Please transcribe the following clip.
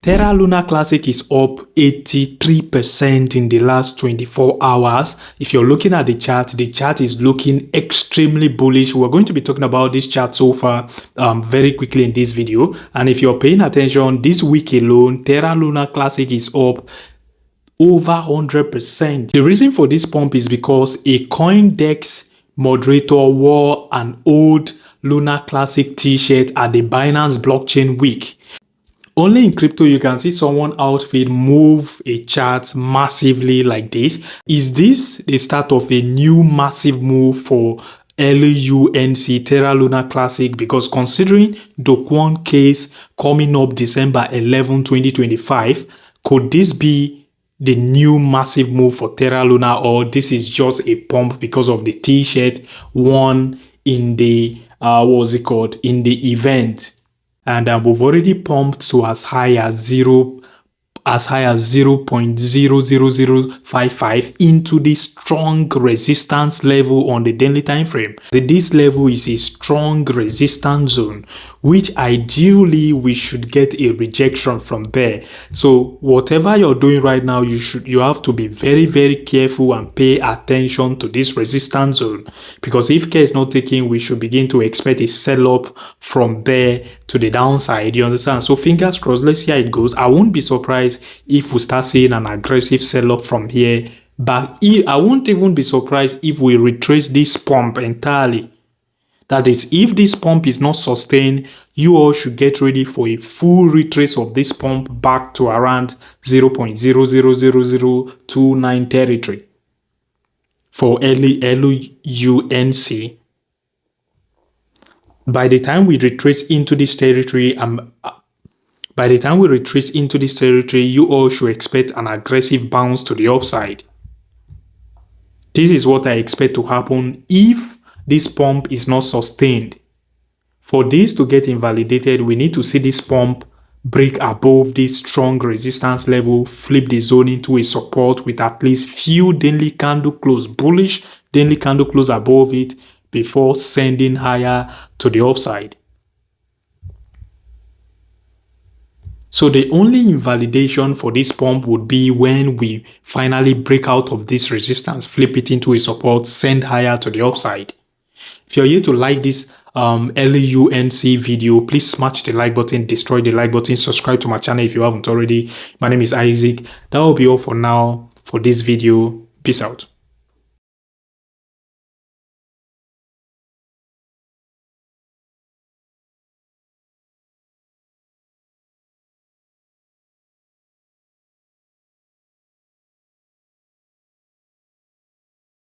Terra Luna Classic is up 83% in the last 24 hours. If you're looking at the chart is looking extremely bullish. We're going to be talking about this chart so far very quickly in this video. And if you're paying attention, this week alone, Terra Luna Classic is up over 100%. The reason for this pump is because a CoinDesk moderator wore an old Luna Classic t-shirt at the Binance blockchain week. Only in crypto you can see someone outfit move a chart massively like this. Is this the start of a new massive move for LUNC, Terra Luna Classic? Because considering the Kwon case coming up December 11, 2025, could this be the new massive move for Terra Luna, or this is just a pump because of the t-shirt worn in the in the event? And we've already pumped to as high as 0.00055 into the strong resistance level on the daily time frame. This level is a strong resistance zone, which ideally we should get a rejection from there. So whatever you're doing right now, you have to be very, very careful and pay attention to this resistance zone, because if care is not taken, we should begin to expect a sell-up from there to the downside. You understand? So fingers crossed, let's see how it goes. I won't be surprised if we start seeing an aggressive sell-up from here, but I won't even be surprised if we retrace this pump entirely. That is, if this pump is not sustained, you all should get ready for a full retrace of this pump back to around 0.00029 territory for LUNC. By the time we retrace into this territory, you all should expect an aggressive bounce to the upside. This is what I expect to happen if this pump is not sustained. For this to get invalidated, we need to see this pump break above this strong resistance level, flip the zone into a support with at least few daily candle close, bullish daily candle close above it, before sending higher to the upside. So the only invalidation for this pump would be when we finally break out of this resistance, flip it into a support, send higher to the upside. If you're here to like this LUNC video, please smash the like button, destroy the like button, subscribe to my channel if you haven't already. My name is Isaac. That will be all for now for this video. Peace out.